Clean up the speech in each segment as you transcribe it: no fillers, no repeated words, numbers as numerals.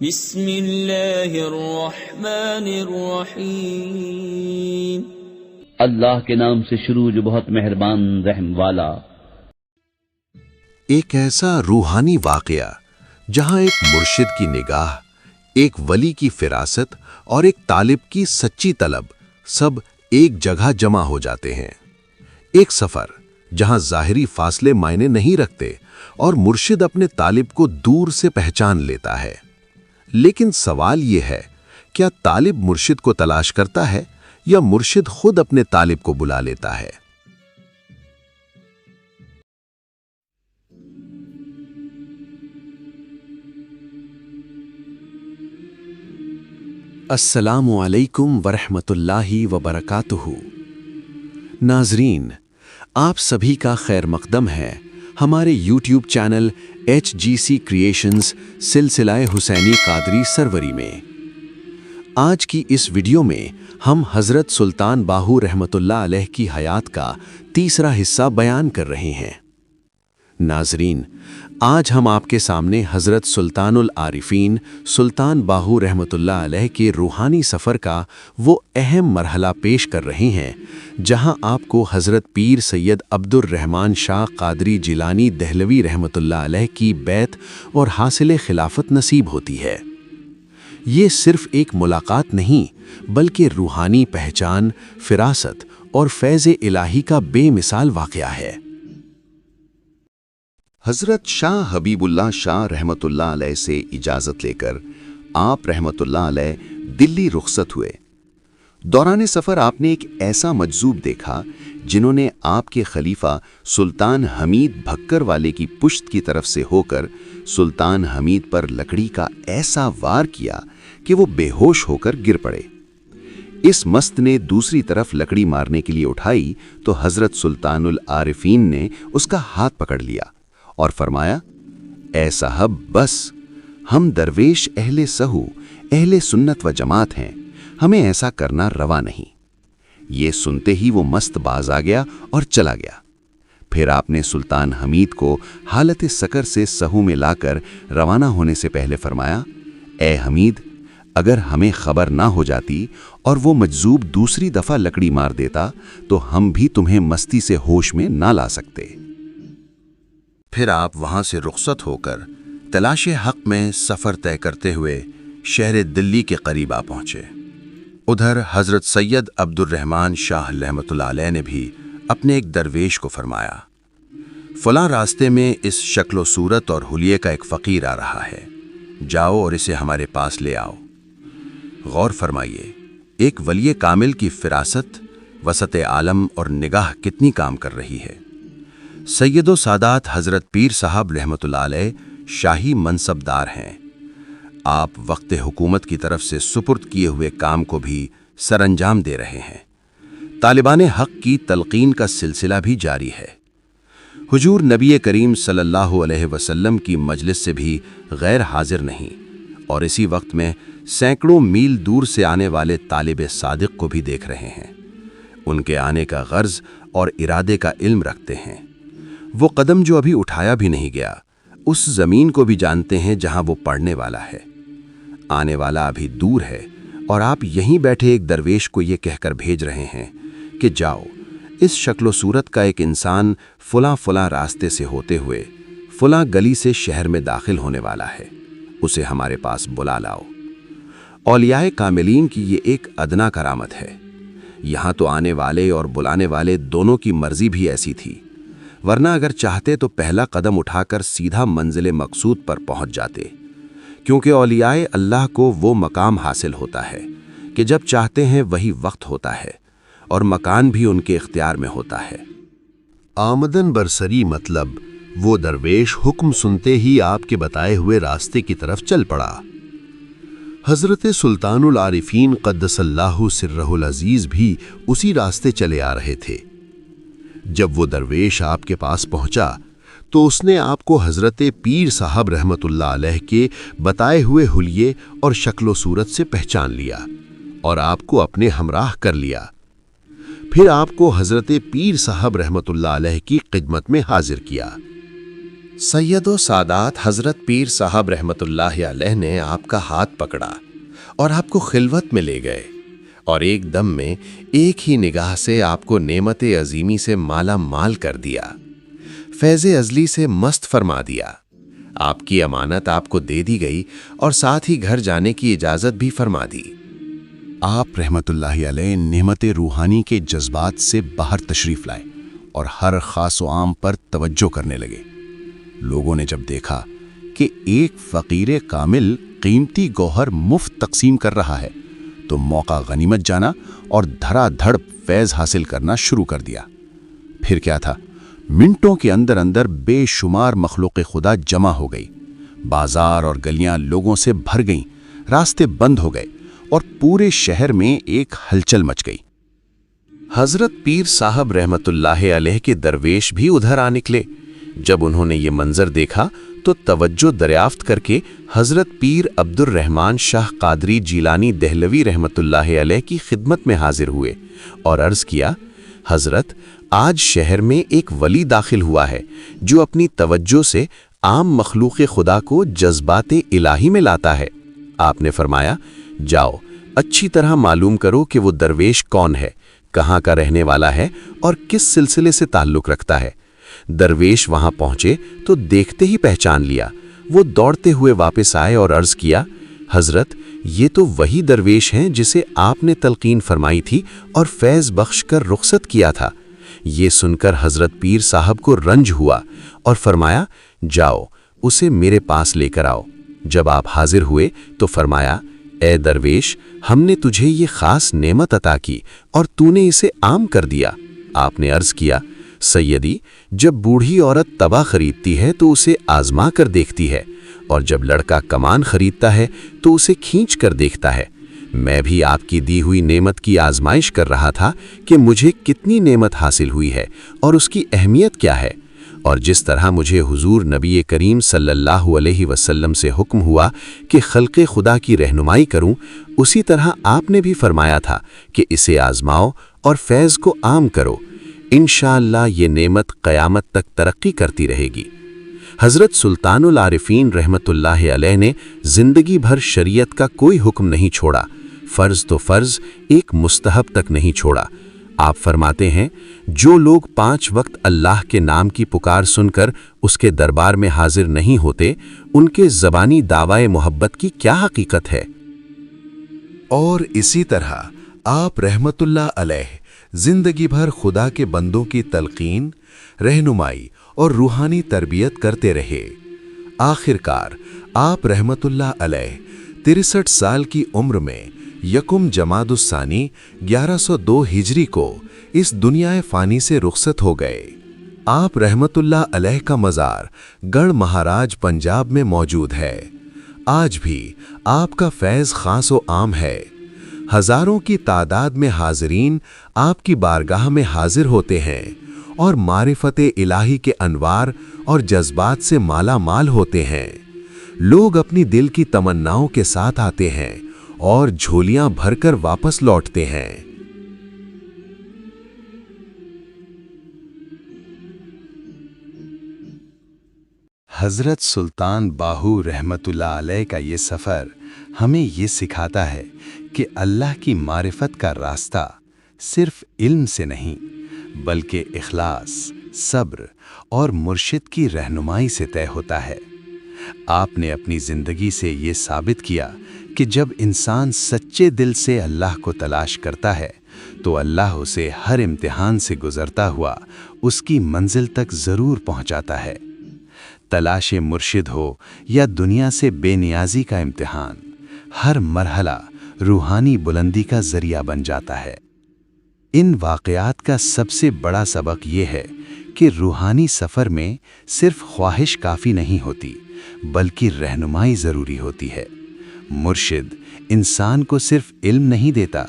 بسم اللہ الرحمن الرحیم۔ اللہ کے نام سے شروع جو بہت مہربان رحم والا۔ ایک ایسا روحانی واقعہ جہاں ایک مرشد کی نگاہ، ایک ولی کی فراست اور ایک طالب کی سچی طلب سب ایک جگہ جمع ہو جاتے ہیں۔ ایک سفر جہاں ظاہری فاصلے معنی نہیں رکھتے اور مرشد اپنے طالب کو دور سے پہچان لیتا ہے۔ لیکن سوال یہ ہے، کیا طالب مرشد کو تلاش کرتا ہے یا مرشد خود اپنے طالب کو بلا لیتا ہے؟ السلام علیکم ورحمۃ اللہ وبرکاتہ۔ ناظرین، آپ سبھی کا خیر مقدم ہے ہمارے یوٹیوب چینل HGC کریشنز سلسلہ حسینی قادری سروری میں۔ آج کی اس ویڈیو میں ہم حضرت سلطان باہو رحمۃ اللہ علیہ کی حیات کا تیسرا حصہ بیان کر رہے ہیں۔ ناظرین، آج ہم آپ کے سامنے حضرت سلطان العارفین سلطان باہو رحمۃ اللہ علیہ کے روحانی سفر کا وہ اہم مرحلہ پیش کر رہے ہیں جہاں آپ کو حضرت پیر سید عبد الرحمن شاہ قادری جیلانی دہلوی رحمۃ اللہ علیہ کی بیعت اور حاصل خلافت نصیب ہوتی ہے۔ یہ صرف ایک ملاقات نہیں بلکہ روحانی پہچان، فراست اور فیض الہی کا بے مثال واقعہ ہے۔ حضرت شاہ حبیب اللہ شاہ رحمۃ اللہ علیہ سے اجازت لے کر آپ رحمۃ اللہ علیہ دلی رخصت ہوئے۔ دوران سفر آپ نے ایک ایسا مجذوب دیکھا جنہوں نے آپ کے خلیفہ سلطان حمید بھکر والے کی پشت کی طرف سے ہو کر سلطان حمید پر لکڑی کا ایسا وار کیا کہ وہ بے ہوش ہو کر گر پڑے۔ اس مست نے دوسری طرف لکڑی مارنے کے لیے اٹھائی تو حضرت سلطان العارفین نے اس کا ہاتھ پکڑ لیا اور فرمایا، اے صاحب بس، ہم درویش اہل سہو اہل سنت و جماعت ہیں، ہمیں ایسا کرنا روا نہیں۔ یہ سنتے ہی وہ مست باز آ گیا اور چلا گیا۔ پھر آپ نے سلطان حمید کو حالت سکر سے سہو میں لا کر روانہ ہونے سے پہلے فرمایا، اے حمید، اگر ہمیں خبر نہ ہو جاتی اور وہ مجذوب دوسری دفعہ لکڑی مار دیتا تو ہم بھی تمہیں مستی سے ہوش میں نہ لا سکتے۔ پھر آپ وہاں سے رخصت ہو کر تلاش حق میں سفر طے کرتے ہوئے شہر دلی کے قریب آ پہنچے۔ ادھر حضرت سید عبد الرحمن شاہ رحمۃ اللہ علیہ نے بھی اپنے ایک درویش کو فرمایا، فلاں راستے میں اس شکل و صورت اور حلیے کا ایک فقیر آ رہا ہے، جاؤ اور اسے ہمارے پاس لے آؤ۔ غور فرمائیے، ایک ولی کامل کی فراست، وسط عالم اور نگاہ کتنی کام کر رہی ہے۔ سید و سادات حضرت پیر صاحب رحمۃ اللہ علیہ شاہی منصب دار ہیں۔ آپ وقت حکومت کی طرف سے سپرد کیے ہوئے کام کو بھی سر انجام دے رہے ہیں۔ طالبان حق کی تلقین کا سلسلہ بھی جاری ہے۔ حضور نبی کریم صلی اللہ علیہ وسلم کی مجلس سے بھی غیر حاضر نہیں، اور اسی وقت میں سینکڑوں میل دور سے آنے والے طالب صادق کو بھی دیکھ رہے ہیں۔ ان کے آنے کا غرض اور ارادے کا علم رکھتے ہیں۔ وہ قدم جو ابھی اٹھایا بھی نہیں گیا، اس زمین کو بھی جانتے ہیں جہاں وہ پڑنے والا ہے۔ آنے والا ابھی دور ہے اور آپ یہیں بیٹھے ایک درویش کو یہ کہہ کر بھیج رہے ہیں کہ جاؤ، اس شکل و صورت کا ایک انسان فلاں فلاں راستے سے ہوتے ہوئے فلاں گلی سے شہر میں داخل ہونے والا ہے، اسے ہمارے پاس بلا لاؤ۔ اولیاء کاملین کی یہ ایک ادنا کرامت ہے۔ یہاں تو آنے والے اور بلانے والے دونوں کی مرضی بھی ایسی تھی، ورنہ اگر چاہتے تو پہلا قدم اٹھا کر سیدھا منزل مقصود پر پہنچ جاتے، کیونکہ اولیاء اللہ کو وہ مقام حاصل ہوتا ہے کہ جب چاہتے ہیں وہی وقت ہوتا ہے اور مکان بھی ان کے اختیار میں ہوتا ہے۔ آمدن برسری مطلب وہ درویش حکم سنتے ہی آپ کے بتائے ہوئے راستے کی طرف چل پڑا۔ حضرت سلطان العارفین قدس اللہ سرہ العزیز بھی اسی راستے چلے آ رہے تھے۔ جب وہ درویش آپ کے پاس پہنچا تو اس نے آپ کو حضرت پیر صاحب رحمۃ اللہ علیہ کے بتائے ہوئے حلیے اور شکل و صورت سے پہچان لیا اور آپ کو اپنے ہمراہ کر لیا۔ پھر آپ کو حضرت پیر صاحب رحمۃ اللہ علیہ کی خدمت میں حاضر کیا۔ سید و سادات حضرت پیر صاحب رحمت اللہ علیہ نے آپ کا ہاتھ پکڑا اور آپ کو خلوت میں لے گئے اور ایک دم میں ایک ہی نگاہ سے آپ کو نعمت عظیمی سے مالا مال کر دیا، فیض ازلی سے مست فرما دیا۔ آپ کی امانت آپ کو دے دی گئی اور ساتھ ہی گھر جانے کی اجازت بھی فرما دی۔ آپ رحمت اللہ علیہ نعمت روحانی کے جذبات سے باہر تشریف لائے اور ہر خاص و عام پر توجہ کرنے لگے۔ لوگوں نے جب دیکھا کہ ایک فقیر کامل قیمتی گوہر مفت تقسیم کر رہا ہے تو موقع غنیمت جانا اور دھڑا دھڑ فیض حاصل کرنا شروع کر دیا۔ پھر کیا تھا، منٹوں کے اندر اندر بے شمار مخلوق خدا جمع ہو گئی، بازار اور گلیاں لوگوں سے بھر گئیں، راستے بند ہو گئے اور پورے شہر میں ایک ہلچل مچ گئی۔ حضرت پیر صاحب رحمت اللہ علیہ کے درویش بھی ادھر آ نکلے۔ جب انہوں نے یہ منظر دیکھا تو توجہ دریافت کر کے حضرت پیر عبد الرحمن شاہ قادری جیلانی دہلوی رحمت اللہ علیہ کی خدمت میں حاضر ہوئے اور عرض کیا، حضرت آج شہر میں ایک ولی داخل ہوا ہے جو اپنی توجہ سے عام مخلوق خدا کو جذبات الہی میں لاتا ہے۔ آپ نے فرمایا، جاؤ اچھی طرح معلوم کرو کہ وہ درویش کون ہے، کہاں کا رہنے والا ہے اور کس سلسلے سے تعلق رکھتا ہے۔ درویش وہاں پہنچے تو دیکھتے ہی پہچان لیا۔ وہ دوڑتے ہوئے واپس آئے اور عرض کیا، حضرت یہ تو وہی درویش ہیں جسے آپ نے تلقین فرمائی تھی اور فیض بخش کر رخصت کیا تھا۔ یہ سن کر حضرت پیر صاحب کو رنج ہوا اور فرمایا، جاؤ اسے میرے پاس لے کر آؤ۔ جب آپ حاضر ہوئے تو فرمایا، اے درویش، ہم نے تجھے یہ خاص نعمت عطا کی اور تو نے اسے عام کر دیا۔ آپ نے عرض کیا، سیدی جب بوڑھی عورت تبا خریدتی ہے تو اسے آزما کر دیکھتی ہے، اور جب لڑکا کمان خریدتا ہے تو اسے کھینچ کر دیکھتا ہے۔ میں بھی آپ کی دی ہوئی نعمت کی آزمائش کر رہا تھا کہ مجھے کتنی نعمت حاصل ہوئی ہے اور اس کی اہمیت کیا ہے، اور جس طرح مجھے حضور نبی کریم صلی اللہ علیہ وسلم سے حکم ہوا کہ خلق خدا کی رہنمائی کروں، اسی طرح آپ نے بھی فرمایا تھا کہ اسے آزماؤ اور فیض کو عام کرو، انشاءاللہ یہ نعمت قیامت تک ترقی کرتی رہے گی۔ حضرت سلطان العارفین رحمت اللہ علیہ نے زندگی بھر شریعت کا کوئی حکم نہیں چھوڑا، فرض تو فرض، ایک مستحب تک نہیں چھوڑا۔ آپ فرماتے ہیں، جو لوگ 5 وقت اللہ کے نام کی پکار سن کر اس کے دربار میں حاضر نہیں ہوتے، ان کے زبانی دعوی محبت کی کیا حقیقت ہے؟ اور اسی طرح آپ رحمت اللہ علیہ زندگی بھر خدا کے بندوں کی تلقین، رہنمائی اور روحانی تربیت کرتے رہے۔ آخر کار آپ رحمت اللہ علیہ 63 سال کی عمر میں یکم جمادی الثانی 1102 ہجری کو اس دنیا فانی سے رخصت ہو گئے۔ آپ رحمت اللہ علیہ کا مزار گڑھ مہاراج پنجاب میں موجود ہے۔ آج بھی آپ کا فیض خاص و عام ہے۔ ہزاروں کی تعداد میں حاضرین آپ کی بارگاہ میں حاضر ہوتے ہیں اور معرفت الہی کے انوار اور جذبات سے مالا مال ہوتے ہیں۔ لوگ اپنی دل کی تمناؤں کے ساتھ آتے ہیں اور جھولیاں بھر کر واپس لوٹتے ہیں۔ حضرت سلطان باہو رحمت اللہ علیہ کا یہ سفر ہمیں یہ سکھاتا ہے کہ اللہ کی معرفت کا راستہ صرف علم سے نہیں بلکہ اخلاص، صبر اور مرشد کی رہنمائی سے طے ہوتا ہے۔ آپ نے اپنی زندگی سے یہ ثابت کیا کہ جب انسان سچے دل سے اللہ کو تلاش کرتا ہے تو اللہ اسے ہر امتحان سے گزرتا ہوا اس کی منزل تک ضرور پہنچاتا ہے۔ تلاش مرشد ہو یا دنیا سے بے نیازی کا امتحان، ہر مرحلہ روحانی بلندی کا ذریعہ بن جاتا ہے۔ ان واقعات کا سب سے بڑا سبق یہ ہے کہ روحانی سفر میں صرف خواہش کافی نہیں ہوتی بلکہ رہنمائی ضروری ہوتی ہے۔ مرشد انسان کو صرف علم نہیں دیتا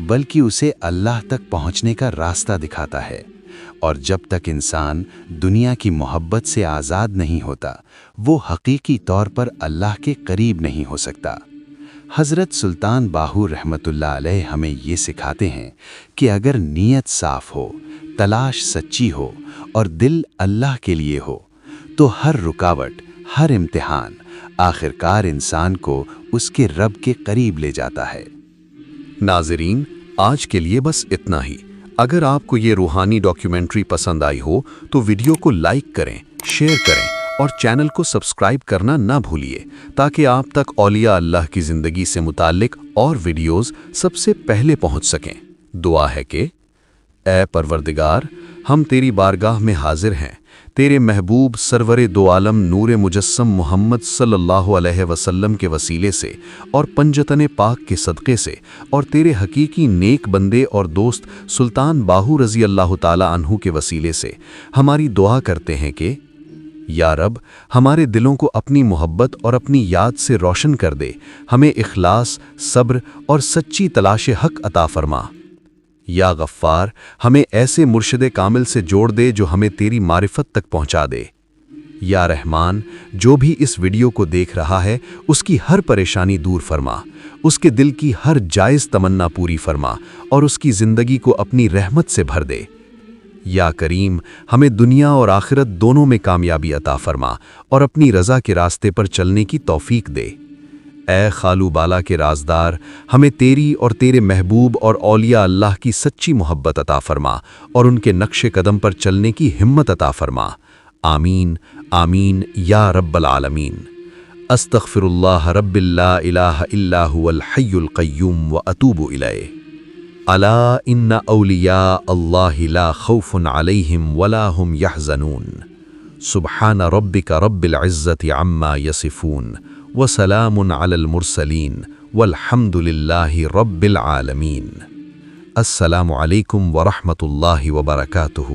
بلکہ اسے اللہ تک پہنچنے کا راستہ دکھاتا ہے، اور جب تک انسان دنیا کی محبت سے آزاد نہیں ہوتا وہ حقیقی طور پر اللہ کے قریب نہیں ہو سکتا۔ حضرت سلطان باہو رحمت اللہ علیہ ہمیں یہ سکھاتے ہیں کہ اگر نیت صاف ہو، تلاش سچی ہو اور دل اللہ کے لیے ہو تو ہر رکاوٹ، ہر امتحان آخرکار انسان کو اس کے رب کے قریب لے جاتا ہے۔ ناظرین، آج کے لیے بس اتنا ہی۔ اگر آپ کو یہ روحانی ڈاکیومنٹری پسند آئی ہو تو ویڈیو کو لائک کریں، شیئر کریں اور چینل کو سبسکرائب کرنا نہ بھولیے تاکہ آپ تک اولیاء اللہ کی زندگی سے متعلق اور ویڈیوز سب سے پہلے پہنچ سکیں۔ دعا ہے کہ اے پروردگار، ہم تیری بارگاہ میں حاضر ہیں، تیرے محبوب سرور دو عالم نور مجسم محمد صلی اللہ علیہ وسلم کے وسیلے سے اور پنجتن پاک کے صدقے سے اور تیرے حقیقی نیک بندے اور دوست سلطان باہو رضی اللہ تعالی عنہ کے وسیلے سے ہماری دعا کرتے ہیں کہ یا رب، ہمارے دلوں کو اپنی محبت اور اپنی یاد سے روشن کر دے، ہمیں اخلاص، صبر اور سچی تلاش حق عطا فرما۔ یا غفار، ہمیں ایسے مرشد کامل سے جوڑ دے جو ہمیں تیری معرفت تک پہنچا دے۔ یا رحمان، جو بھی اس ویڈیو کو دیکھ رہا ہے اس کی ہر پریشانی دور فرما، اس کے دل کی ہر جائز تمنا پوری فرما اور اس کی زندگی کو اپنی رحمت سے بھر دے۔ یا کریم، ہمیں دنیا اور آخرت دونوں میں کامیابی عطا فرما اور اپنی رضا کے راستے پر چلنے کی توفیق دے۔ اے خالو بالا کے رازدار، ہمیں تیری اور تیرے محبوب اور اولیاء اللہ کی سچی محبت عطا فرما اور ان کے نقش قدم پر چلنے کی ہمت عطا فرما۔ آمین آمین یا رب العالمین۔ استغفر اللہ رب لا الہ الا هو الحی القیوم واتوب الیہ۔ الا ان اولیاء اللہ لا خوف علیہم ولا هم یحزنون۔ سبحان ربک رب العزة عما یصفون وسلام علی المرسلین والحمد للہ رب العالمین۔ السلام علیکم ورحمۃ اللہ وبرکاتہ۔